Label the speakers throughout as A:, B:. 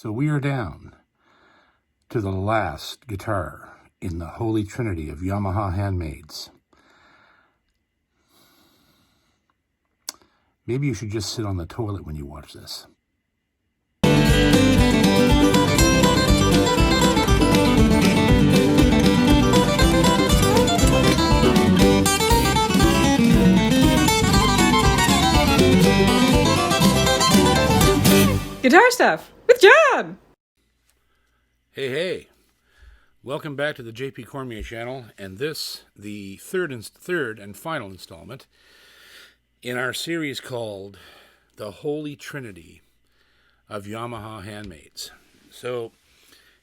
A: So we are down to the last guitar in the holy trinity of Yamaha Handmades. Maybe you should just sit on the toilet when you watch this.
B: Guitar Stuff with John!
A: Hey. Welcome back to the JP Cormier channel, and this, the third and final installment in our series called The Holy Trinity of Yamaha Handmades. So,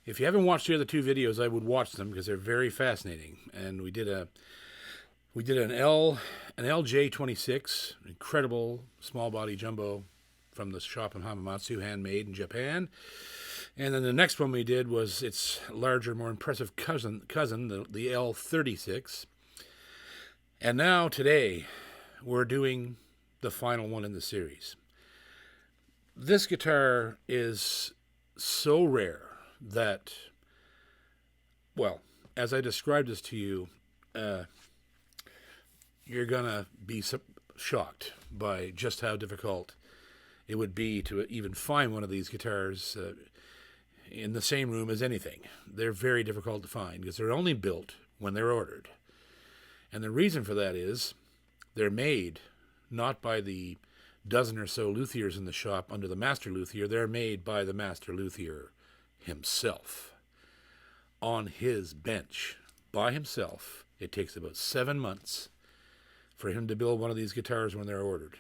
A: if you haven't watched the other two videos, I would watch them because they're very fascinating. And we did an LJ26, incredible small body jumbo from the shop in Hamamatsu, handmade in Japan. And then the next one we did was its larger, more impressive cousin, the L56. And now, today, we're doing the final one in the series. This guitar is so rare that, well, as I described this to you, you're going to be shocked by just how difficult it would be to even find one of these guitars in the same room as anything. They're very difficult to find because they're only built when they're ordered. And the reason for that is they're made not by the dozen or so luthiers in the shop under the master luthier. They're made by the master luthier himself on his bench by himself. It takes about 7 months for him to build one of these guitars when they're ordered.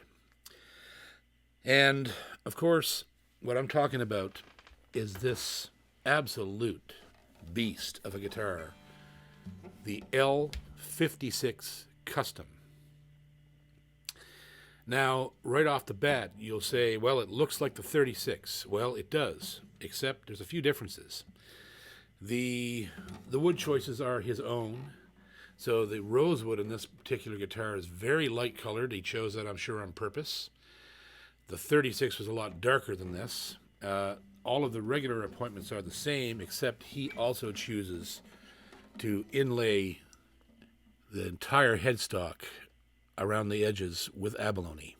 A: And, of course, what I'm talking about is this absolute beast of a guitar, the L56 Custom. Now, right off the bat, you'll say, well, it looks like the 36. Well, it does, except there's a few differences. The wood choices are his own. So the rosewood in this particular guitar is very light colored. He chose that, I'm sure, on purpose. The 36 was a lot darker than this. All of the regular appointments are the same, except he also chooses to inlay the entire headstock around the edges with abalone,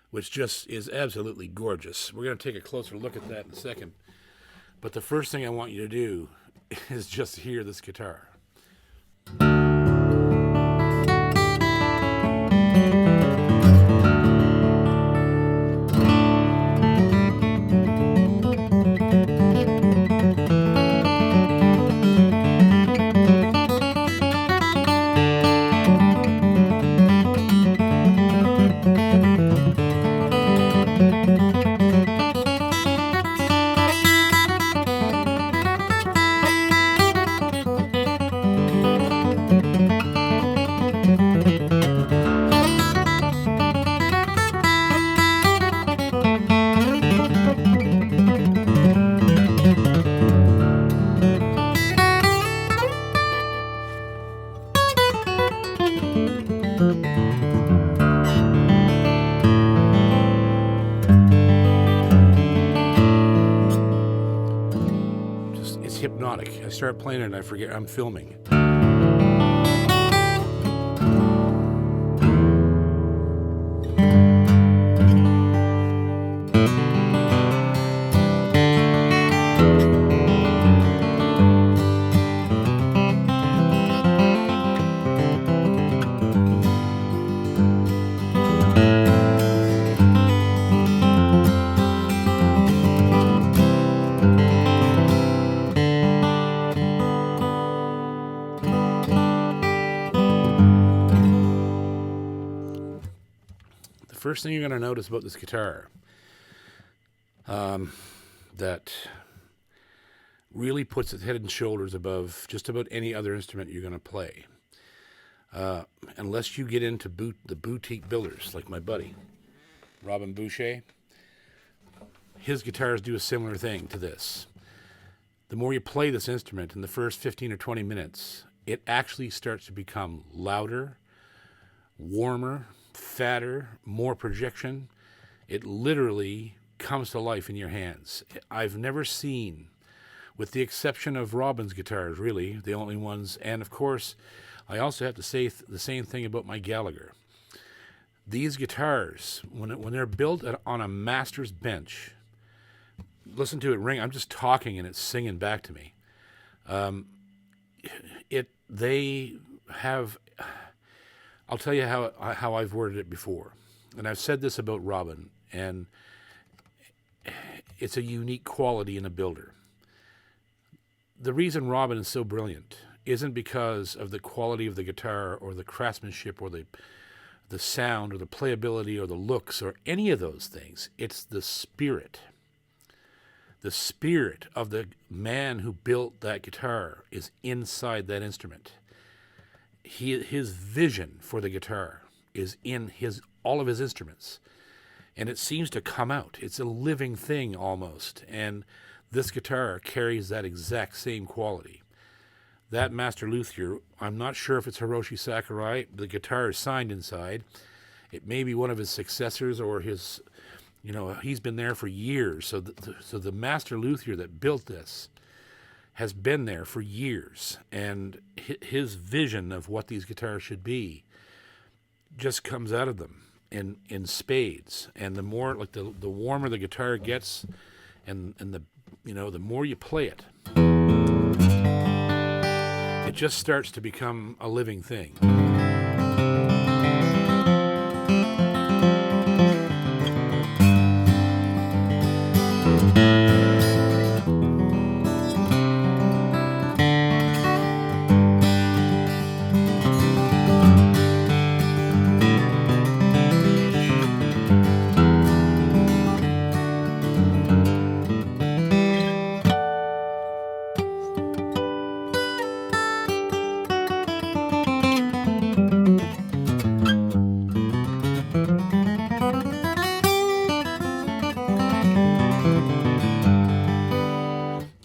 A: which just is absolutely gorgeous. We're going to take a closer look at that in a second. But the first thing I want you to do is just hear this guitar. Hypnotic. I start playing it and I forget I'm filming. First thing you're going to notice about this guitar that really puts it head and shoulders above just about any other instrument you're going to play. Unless you get into the boutique builders like my buddy, Robin Boucher. His guitars do a similar thing to this. The more you play this instrument in the first 15 or 20 minutes, it actually starts to become louder, warmer, fatter, more projection. It literally comes to life in your hands. I've never seen, with the exception of Robin's guitars, really, the only ones, and of course, I also have to say the same thing about my Gallagher. These guitars, when they're built on a master's bench, listen to it ring. I'm just talking and it's singing back to me. They have. I'll tell you how I've worded it before, and I've said this about Robin, and it's a unique quality in a builder. The reason Robin is so brilliant isn't because of the quality of the guitar or the craftsmanship or the sound or the playability or the looks or any of those things. It's the spirit. The spirit of the man who built that guitar is inside that instrument. His vision for the guitar is in all of his instruments. And it seems to come out. It's a living thing almost. And this guitar carries that exact same quality. That master luthier, I'm not sure if it's Hiroshi Sakurai. The guitar is signed inside. It may be one of his successors or his, he's been there for years. So the master luthier that built this has been there for years. And his vision of what these guitars should be just comes out of them in spades. And the more, like the warmer the guitar gets and the more you play it, it just starts to become a living thing.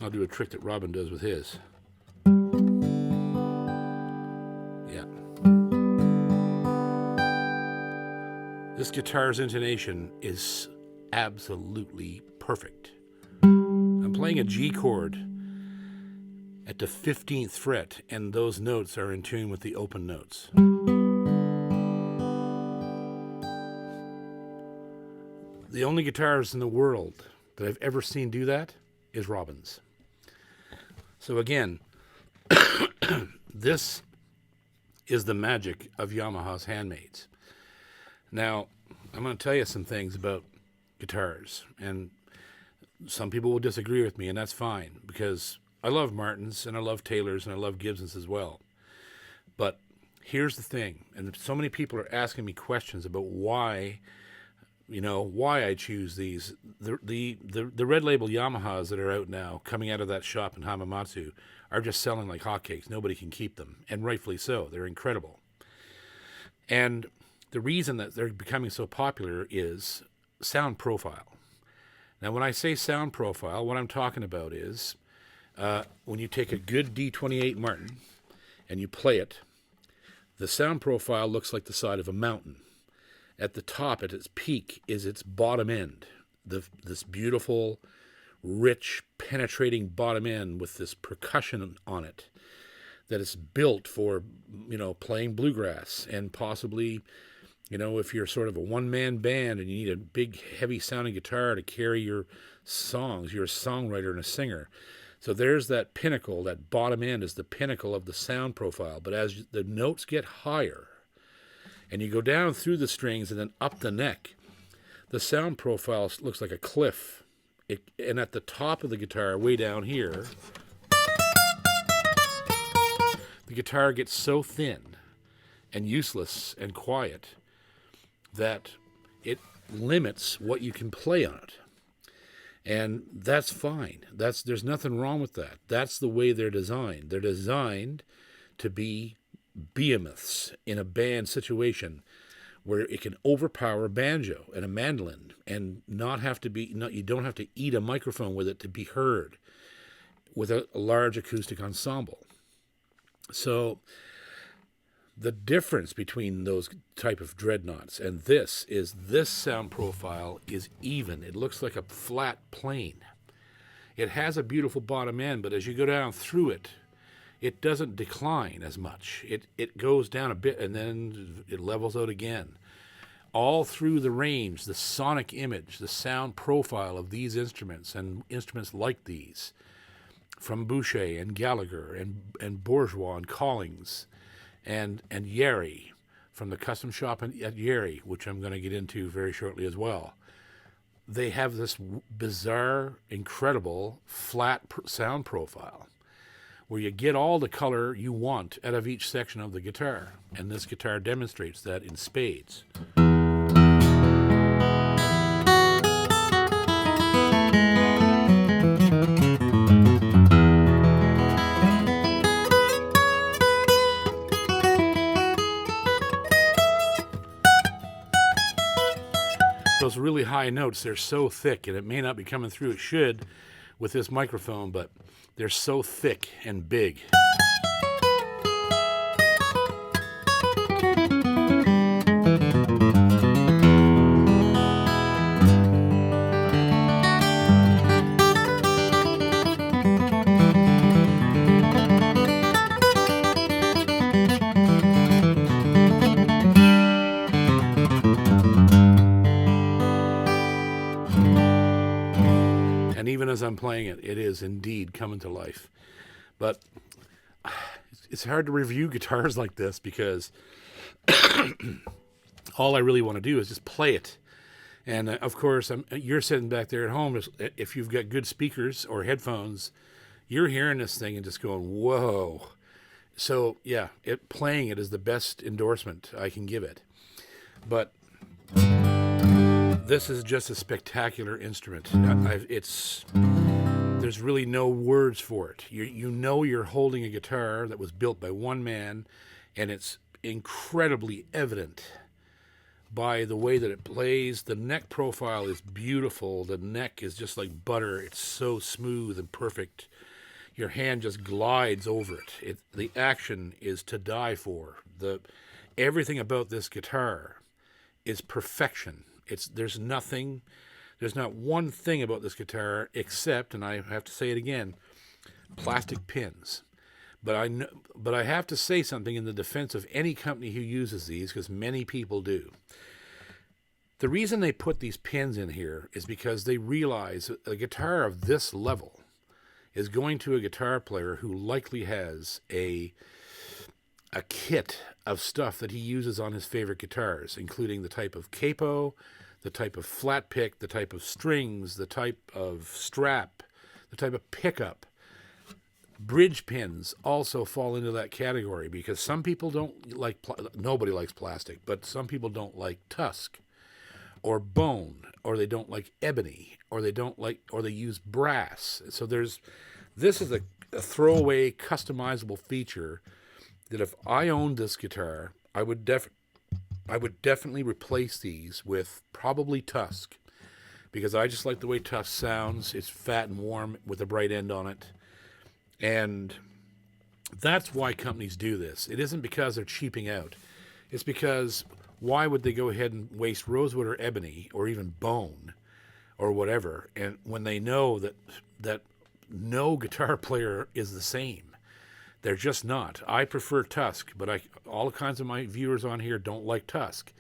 A: I'll do a trick that Robin does with his. Yeah. This guitar's intonation is absolutely perfect. I'm playing a G chord at the 15th fret, and those notes are in tune with the open notes. The only guitars in the world that I've ever seen do that is Robin's. So again, this is the magic of Yamaha's Handmades. Now, I'm going to tell you some things about guitars, and some people will disagree with me, and that's fine, because I love Martins, and I love Taylors, and I love Gibsons as well. But here's the thing, and so many people are asking me questions about why I choose these. The red label Yamahas that are out now, coming out of that shop in Hamamatsu, are just selling like hotcakes. Nobody can keep them, and rightfully so. They're incredible. And the reason that they're becoming so popular is sound profile. Now, when I say sound profile, what I'm talking about is when you take a good D28 Martin and you play it, the sound profile looks like the side of a mountain. At the top, at its peak, is its bottom end. This beautiful, rich, penetrating bottom end with this percussion on it that is built for, playing bluegrass, and possibly, if you're sort of a one-man band and you need a big, heavy-sounding guitar to carry your songs, you're a songwriter and a singer. So there's that pinnacle, that bottom end is the pinnacle of the sound profile. But as the notes get higher, and you go down through the strings and then up the neck, the sound profile looks like a cliff. And at the top of the guitar, way down here, the guitar gets so thin and useless and quiet that it limits what you can play on it. And that's fine. There's nothing wrong with that. That's the way they're designed. They're designed to be behemoths in a band situation where it can overpower a banjo and a mandolin and you don't have to eat a microphone with it to be heard with a large acoustic ensemble. So The difference between those type of dreadnoughts and this is this sound profile is even. It looks like a flat plane. It has a beautiful bottom end, but as you go down through it, it doesn't decline as much. It goes down a bit and then it levels out again. All through the range, the sonic image, the sound profile of these instruments and instruments like these, from Boucher and Gallagher and Bourgeois and Collings and Yeri, from the custom shop at Yeri, which I'm going to get into very shortly as well. They have this bizarre, incredible, flat sound profile where you get all the color you want out of each section of the guitar. And this guitar demonstrates that in spades. Those really high notes, they're so thick, and it may not be coming through. It should with this microphone, but they're so thick and big. Even as I'm playing it, it is indeed coming to life. But it's hard to review guitars like this because all I really want to do is just play it. And of course, you're sitting back there at home. If you've got good speakers or headphones, you're hearing this thing and just going, whoa. So yeah, playing it is the best endorsement I can give it. But this is just a spectacular instrument. There's really no words for it. You know you're holding a guitar that was built by one man, and it's incredibly evident by the way that it plays. The neck profile is beautiful. The neck is just like butter. It's so smooth and perfect. Your hand just glides over it. The action is to die for. Everything about this guitar is perfection. There's not one thing about this guitar except, and I have to say it again, plastic pins. But I have to say something in the defense of any company who uses these, because many people do. The reason they put these pins in here is because they realize a guitar of this level is going to a guitar player who likely has a kit of stuff that he uses on his favorite guitars, including the type of capo, the type of flat pick, the type of strings, the type of strap, the type of pickup. Bridge pins also fall into that category because some people don't like, nobody likes plastic, but some people don't like tusk or bone, or they don't like ebony, or they use brass. So this is a throwaway customizable feature that if I owned this guitar, I would definitely replace these with probably tusk, because I just like the way tusk sounds. It's fat and warm with a bright end on it. And that's why companies do this. It isn't because they're cheaping out. It's because why would they go ahead and waste rosewood or ebony or even bone or whatever, and when they know that no guitar player is the same? They're just not. I prefer tusk, but all kinds of my viewers on here don't like tusk.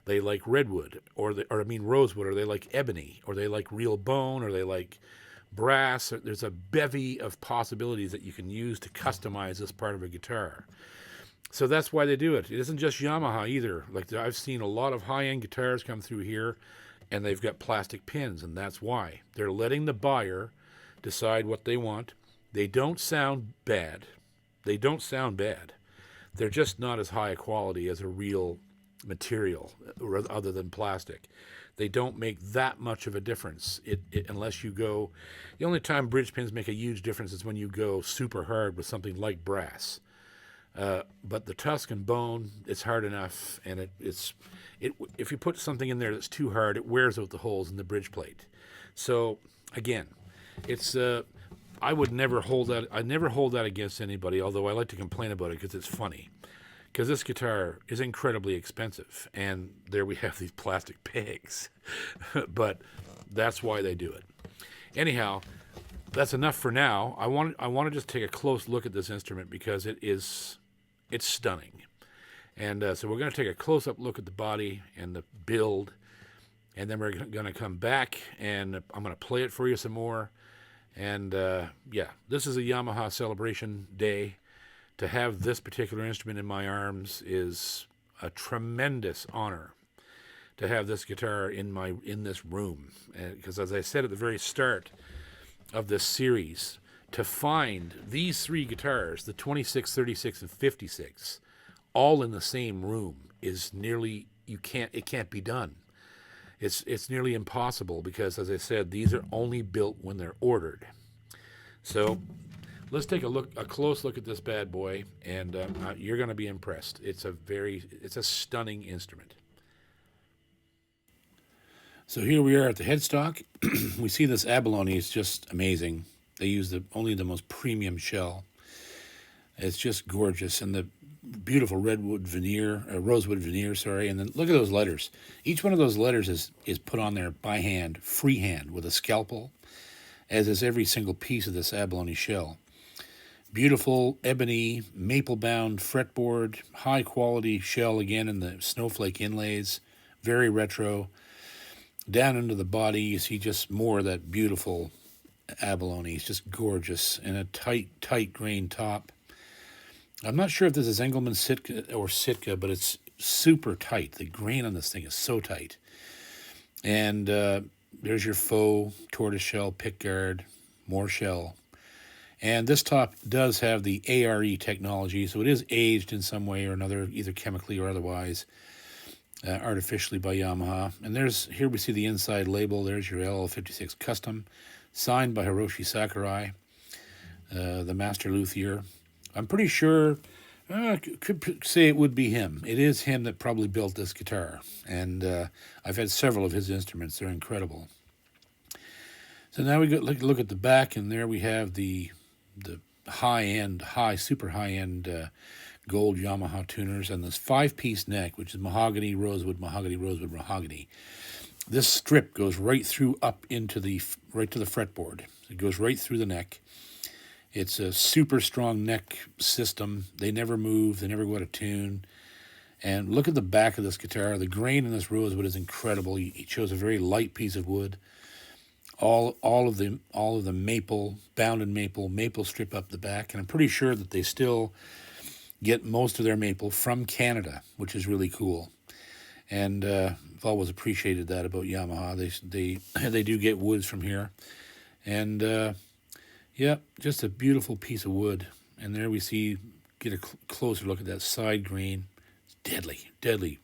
A: They like redwood, rosewood, or they like ebony, or they like real bone, or they like brass. There's a bevy of possibilities that you can use to customize this part of a guitar. So that's why they do it. It isn't just Yamaha either. Like, I've seen a lot of high-end guitars come through here, and they've got plastic pins, and that's why. They're letting the buyer decide what they want. They don't sound bad. They're just not as high a quality as a real material other than plastic. They don't make that much of a difference unless you go. The only time bridge pins make a huge difference is when you go super hard with something like brass. But the tusk and bone, it's hard enough, and if you put something in there that's too hard, it wears out the holes in the bridge plate. So again, I would never hold that. I never hold that against anybody, although I like to complain about it because it's funny. because this guitar is incredibly expensive, and there we have these plastic pegs. But that's why they do it. Anyhow, that's enough for now. I want to just take a close look at this instrument because it's stunning. And so we're going to take a close-up look at the body and the build, and then we're going to come back and I'm going to play it for you some more. And yeah, this is a Yamaha celebration day. To have this particular instrument in my arms is a tremendous honor. To have this guitar in this room, because as I said at the very start of this series, to find these three guitars, the 26, 36, and 56, all in the same room is nearly it can't be done. It's nearly impossible because, as I said, these are only built when they're ordered. So let's take a close look at this bad boy, and you're going to be impressed. It's a stunning instrument. So here we are at the headstock. We see this abalone is just amazing. They use only the most premium shell. It's just gorgeous, and the beautiful rosewood veneer, and then look at those letters. Each one of those letters is put on there by hand, freehand, with a scalpel, as is every single piece of this abalone shell. Beautiful ebony, maple-bound fretboard, high-quality shell again in the snowflake inlays, very retro. Down into the body, you see just more of that beautiful abalone. It's just gorgeous, and a tight grain top. I'm not sure if this is Engelmann Sitka or Sitka, but it's super tight. The grain on this thing is so tight. And there's your faux tortoiseshell pickguard, more shell. And this top does have the ARE technology, so it is aged in some way or another, either chemically or otherwise, artificially by Yamaha. And here we see the inside label. There's your L56 Custom, signed by Hiroshi Sakurai, the master luthier. I'm pretty sure, could say it would be him. It is him that probably built this guitar. And I've had several of his instruments. They're incredible. So now we look at the back, and there we have the super high-end gold Yamaha tuners, and this 5-piece neck, which is mahogany, rosewood, mahogany, rosewood, mahogany. This strip goes right through up into right to the fretboard. It goes right through the neck. It's a super strong neck system. They never move. They never go out of tune. And look at the back of this guitar. The grain in this rosewood is incredible. It shows a very light piece of wood. All of the maple, bound in maple strip up the back. And I'm pretty sure that they still get most of their maple from Canada, which is really cool. And I've always appreciated that about Yamaha. They do get woods from here. And yeah, just a beautiful piece of wood. And there we get a closer look at that side grain. It's deadly,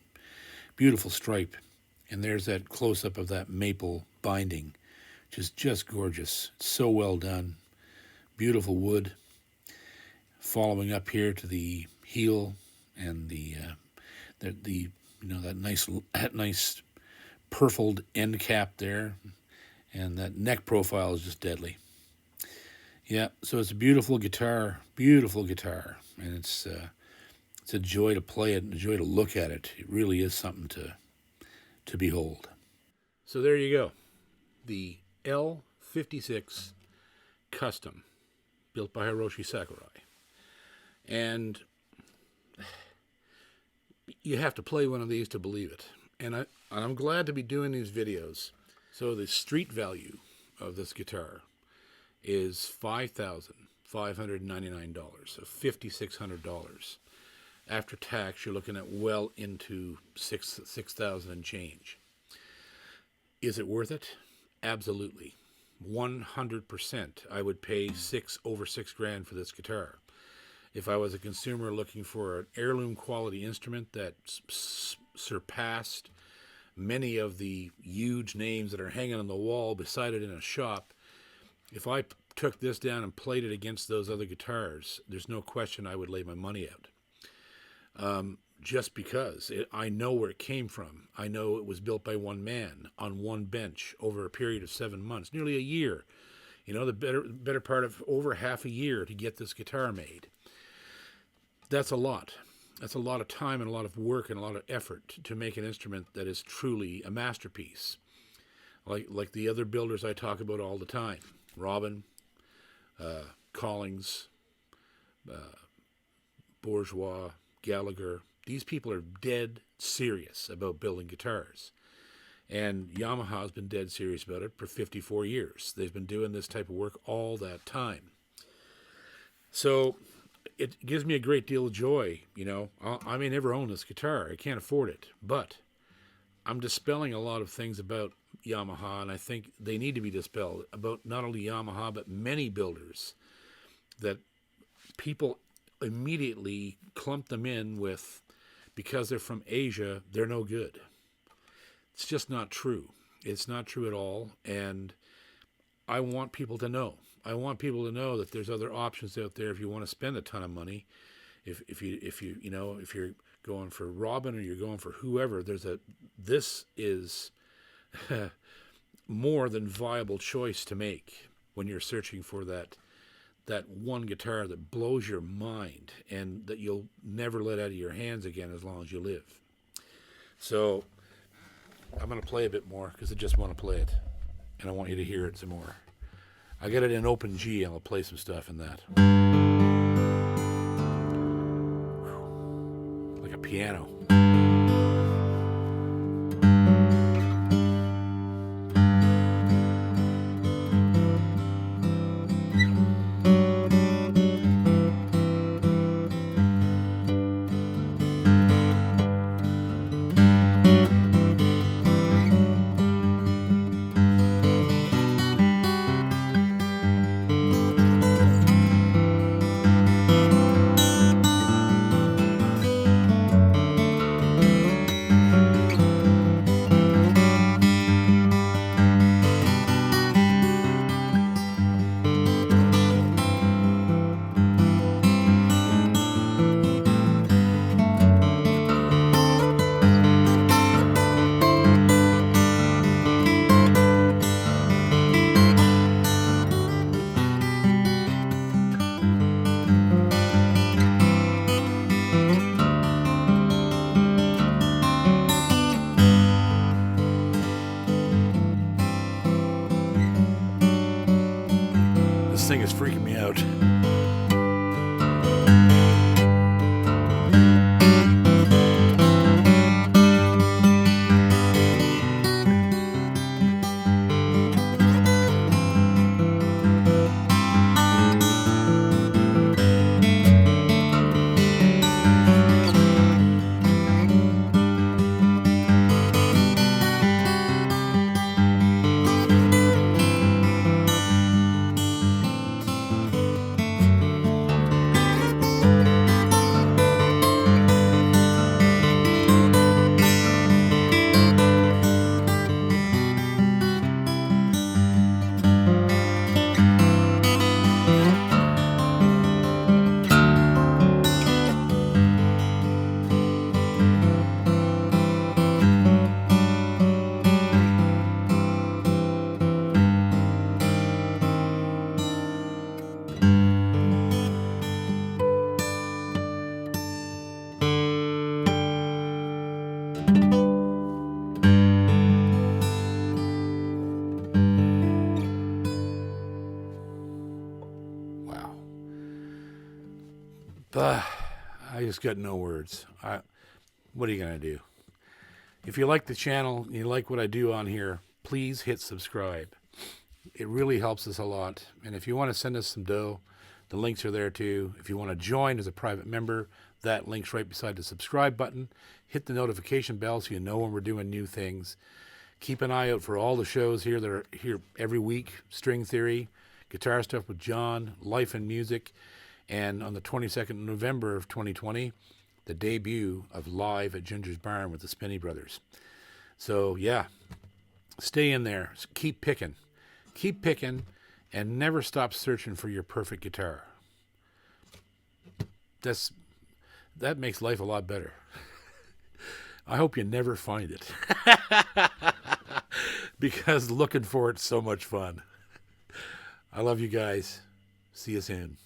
A: beautiful stripe. And there's that close-up of that maple binding, which is just gorgeous. It's so well done. Beautiful wood. Following up here to the heel and that nice purfled end cap there, and that neck profile is just deadly. Yeah, so it's a beautiful guitar, and it's a joy to play it and a joy to look at it. It really is something to behold. So there you go, the L56 Custom, built by Hiroshi Sakurai. And you have to play one of these to believe it. And I'm glad to be doing these videos. So the street value of this guitar is $5,599, so $5,600. After tax, you're looking at well into $6,000 and change. Is it worth it? Absolutely. 100%. I would pay over $6,000 for this guitar. If I was a consumer looking for an heirloom quality instrument that surpassed many of the huge names that are hanging on the wall beside it in a shop, if I took this down and played it against those other guitars, there's no question I would lay my money out. Just because I know where it came from. I know it was built by one man on one bench over a period of 7 months, nearly a year. The better part of over half a year to get this guitar made. That's a lot. That's a lot of time and a lot of work and a lot of effort to make an instrument that is truly a masterpiece. Like the other builders I talk about all the time, Robin, Collings, Bourgeois, Gallagher. These people are dead serious about building guitars. And Yamaha has been dead serious about it for 54 years. They've been doing this type of work all that time. So it gives me a great deal of joy, you know. I may never own this guitar. I can't afford it. But I'm dispelling a lot of things about Yamaha, and I think they need to be dispelled about not only Yamaha, but many builders that people immediately clump them in with, because they're from Asia, they're no good. It's just not true. It's not true at all, and I want people to know. I want people to know that there's other options out there if you want to spend a ton of money. If you're going for Robin or you're going for whoever, this is more than viable choice to make when you're searching for that one guitar that blows your mind and that you'll never let out of your hands again as long as you live. So I'm going to play a bit more because I just want to play it, and I want you to hear it some more. I got it in open G, and I'll play some stuff in that. Like a piano. This thing is freaking me out. I just got no words. What are you going to do? If you like the channel and you like what I do on here, please hit subscribe. It really helps us a lot. And if you want to send us some dough, the links are there too. If you want to join as a private member, that link's right beside the subscribe button. Hit the notification bell so you know when we're doing new things. Keep an eye out for all the shows here that are here every week. String Theory, Guitar Stuff with John, Life and Music. And on the 22nd of November of 2020, the debut of Live at Ginger's Barn with the Spinney Brothers. So, yeah, stay in there. Keep picking. Keep picking and never stop searching for your perfect guitar. That makes life a lot better. I hope you never find it. Because looking for it's so much fun. I love you guys. See you soon.